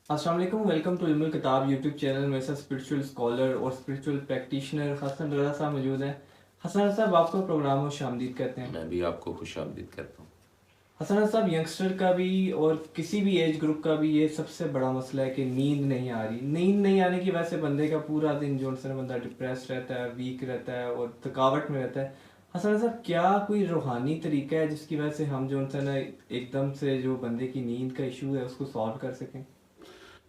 अस्सलाम वालेकुम, welcome to इल्मुल किताब यूट्यूब चैनल। मेरे साथ स्पिरिचुअल स्कॉलर और स्पिरिचुअल प्रैक्टिशनर हसन रज़ा साहब मौजूद हैं। हसन साहब, आपको प्रोग्राम में खुशामदीद कहते हैं। मैं भी आपको खुशामदीद कहता हूँ। हसन साहब, यंगस्टर का भी और किसी भी एज ग्रुप का भी ये सबसे बड़ा मसला है कि नींद नहीं आ रही। नींद नहीं आने की वजह से बंदे का पूरा दिन जो है बंदा डिप्रेस रहता है, वीक रहता है और थकावट में रहता है। हसन साहब, क्या कोई रूहानी तरीका है जिसकी वजह से हम जो है ना एकदम से जो बंदे की नींद का इशू है उसको सॉल्व कर सकें?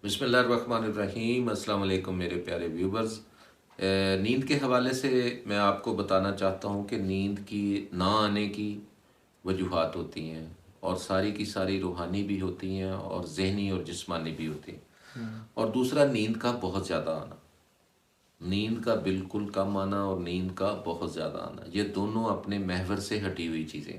बिस्मिल्लाहिर्रहमानिर्रहीम। अस्सलाम वालेकुम मेरे प्यारे व्यूवर्स। नींद के हवाले से मैं आपको बताना चाहता हूँ कि नींद की ना आने की वजूहात होती हैं और सारी की सारी रूहानी भी होती हैं और ज़हनी और जिस्मानी भी होती हैं। और दूसरा, नींद का बहुत ज़्यादा आना, नींद का बिल्कुल कम आना और नींद का बहुत ज़्यादा आना, ये दोनों अपने महवर से हटी हुई चीज़ें।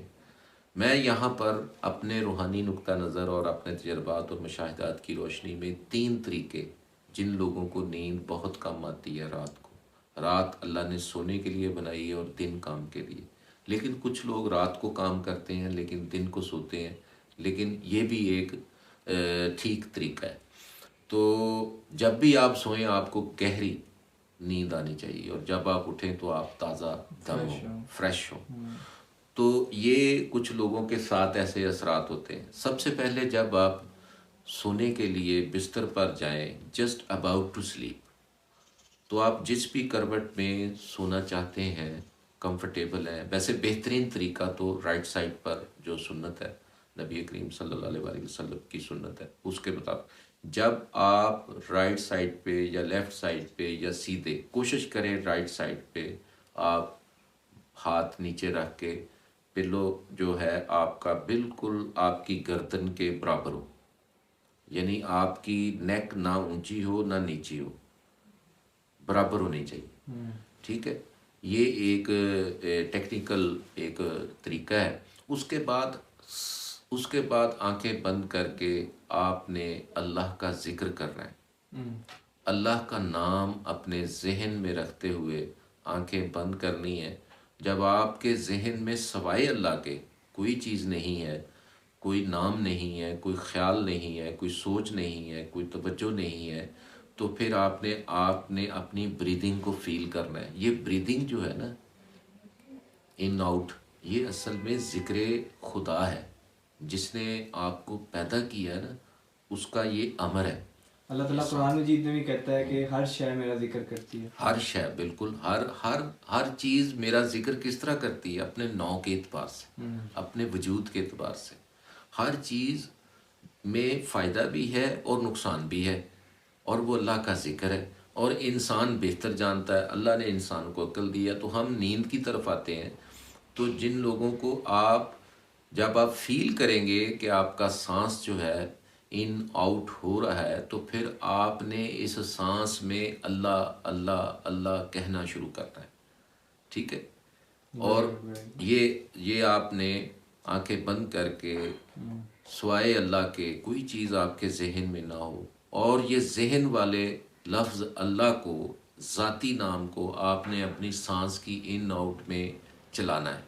मैं यहाँ पर अपने रूहानी नुक्ता नज़र और अपने तजर्बात और मुशाहिदात की रोशनी में 3 तरीके, जिन लोगों को नींद बहुत कम आती है रात को, रात अल्लाह ने सोने के लिए बनाई है और दिन काम के लिए, लेकिन कुछ लोग रात को काम करते हैं लेकिन दिन को सोते हैं, लेकिन ये भी एक ठीक तरीका है। तो जब भी आप सोएं आपको गहरी नींद आनी चाहिए और जब आप उठें तो आप ताज़ा दम हो, फ्रेश हो। तो ये कुछ लोगों के साथ ऐसे असरात होते हैं। सबसे पहले जब आप सोने के लिए बिस्तर पर जाएं, जस्ट अबाउट टू स्लीप, तो आप जिस भी करवट में सोना चाहते हैं, कंफर्टेबल है। वैसे बेहतरीन तरीका तो राइट साइड पर जो सुन्नत है, नबी करीम सल्लल्लाहु अलैहि वसल्लम की सुन्नत है, उसके मुताबिक जब आप राइट साइड पे या लेफ़्ट साइड पे या सीधे, कोशिश करें राइट साइड पे आप हाथ नीचे रख के पिलो जो है आपका बिल्कुल आपकी गर्दन के बराबर हो, यानी आपकी नेक ना ऊंची हो ना नीची हो, बराबर होनी चाहिए। ठीक है, ये एक टेक्निकल एक तरीका है। उसके बाद आंखें बंद करके आपने अल्लाह का जिक्र करना है। अल्लाह का नाम अपने जहन में रखते हुए आंखें बंद करनी है। जब आपके जहन में सवाए अल्लाह के कोई चीज़ नहीं है, कोई नाम नहीं है, कोई ख्याल नहीं है, कोई सोच नहीं है, कोई तवज्जो नहीं है, तो फिर आपने आपने अपनी ब्रीदिंग को फील करना है। ये ब्रीदिंग जो है ना, इन आउट, ये असल में ज़िक्र खुदा है। जिसने आपको पैदा किया है ना, उसका ये अमर है। अल्लाह ताला कुरान मजीद में भी कहता है कि हर शय मेरा जिक्र करती है। हर शय, बिल्कुल हर हर हर चीज़ मेरा जिक्र किस तरह करती है? अपने नौ के एतबार से, अपने वजूद के एतबार से। हर चीज़ में फ़ायदा भी है और नुकसान भी है, और वो अल्लाह का जिक्र है। और इंसान बेहतर जानता है, अल्लाह ने इंसान को अक्ल दिया। तो हम नींद की तरफ आते हैं। तो जिन लोगों को जब आप फील करेंगे कि आपका सांस जो है इन आउट हो रहा है, तो फिर आपने इस सांस में अल्लाह अल्लाह अल्लाह कहना शुरू करना है। ठीक है, और ये आपने आंखें बंद करके स्वाए अल्लाह के कोई चीज़ आपके जहन में ना हो, और ये जहन वाले लफ्ज़ अल्लाह को, ज़ाती नाम को आपने अपनी सांस की इन आउट में चलाना है,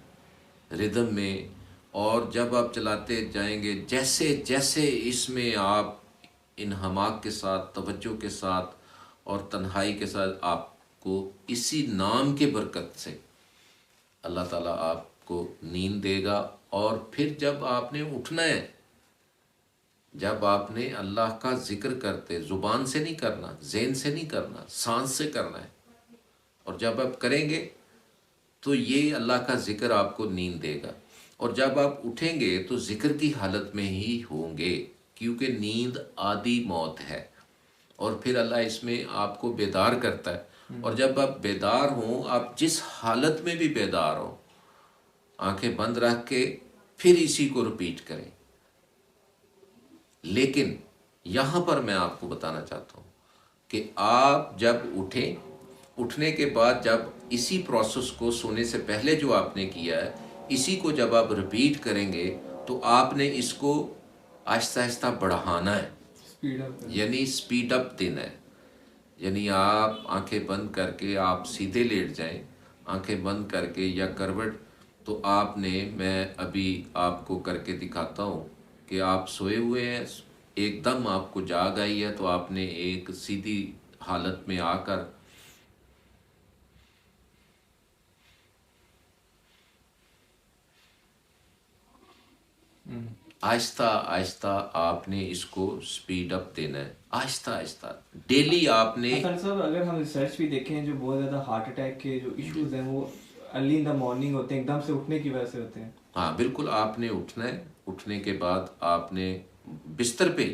रिदम में। और जब आप चलाते जाएंगे, जैसे जैसे इसमें आप इन हमाक के साथ, तवज्जो के साथ और तन्हाई के साथ, आपको इसी नाम के बरकत से अल्लाह ताला आपको नींद देगा। और फिर जब आपने उठना है, जब आपने अल्लाह का जिक्र करते, ज़ुबान से नहीं करना, ज़हन से नहीं करना, सांस से करना है, और जब आप करेंगे तो ये अल्लाह का जिक्र आपको नींद देगा। और जब आप उठेंगे तो जिक्र की हालत में ही होंगे, क्योंकि नींद आधी मौत है। और फिर अल्लाह इसमें आपको बेदार करता है। और जब आप बेदार हों, आप जिस हालत में भी बेदार हो, आंखें बंद रख के फिर इसी को रिपीट करें। लेकिन यहाँ पर मैं आपको बताना चाहता हूँ कि आप जब उठें, उठने के बाद जब इसी प्रोसेस को सोने से पहले जो आपने किया है, इसी को जब आप रिपीट करेंगे, तो आपने इसको आहिस्ता आहिस्ता बढ़ाना है, यानी स्पीड अप देना है। यानी आप आंखें बंद करके आप सीधे लेट जाएं, आंखें बंद करके या करवट, तो आपने, मैं अभी आपको करके दिखाता हूँ कि आप सोए हुए हैं, एकदम आपको जाग आई है तो आपने एक सीधी हालत में आकर आहिस्ता आहिस्ता आपने इसको स्पीड अप देना है, आहिस्ता आहिस्ता डेली आपने। हसन साहब, अगर हम रिसर्च भी देखें, जो बहुत ज़्यादा हार्ट अटैक के जो इश्यूज हैं वो अर्ली इन द मॉर्निंग होते हैं, एकदम से उठने की वजह से होते हैं। हाँ बिल्कुल, आपने उठना है, उठने के बाद आपने बिस्तर पे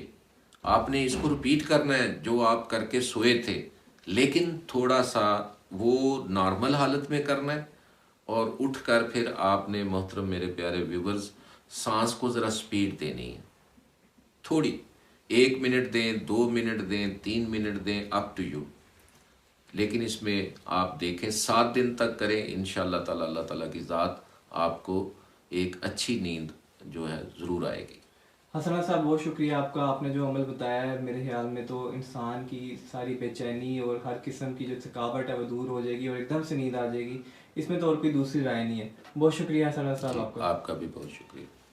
आपने इसको रिपीट करना है जो आप करके सोए थे, लेकिन थोड़ा सा वो नॉर्मल हालत में करना है। और उठकर फिर आपने मोहतरम मेरे प्यारे व्यूवर्स सांस को ज़रा स्पीड देनी है, थोड़ी, 1 मिनट दें, 2 मिनट दें, 3 मिनट दें, अप टू यू। लेकिन इसमें आप देखें 7 दिन तक करें, इंशाअल्लाह ताला अल्लाह ताला की ज़ात आपको एक अच्छी नींद जो है ज़रूर आएगी। हसना साहब, बहुत शुक्रिया आपका, आपने जो अमल बताया है, मेरे ख्याल में तो इंसान की सारी बेचैनी और हर किस्म की जो थकावट है वो दूर हो जाएगी और एकदम से नींद आ जाएगी। इसमें तो और कोई दूसरी राय नहीं है। बहुत शुक्रिया हसना साहब जी आपका। आपका भी बहुत शुक्रिया।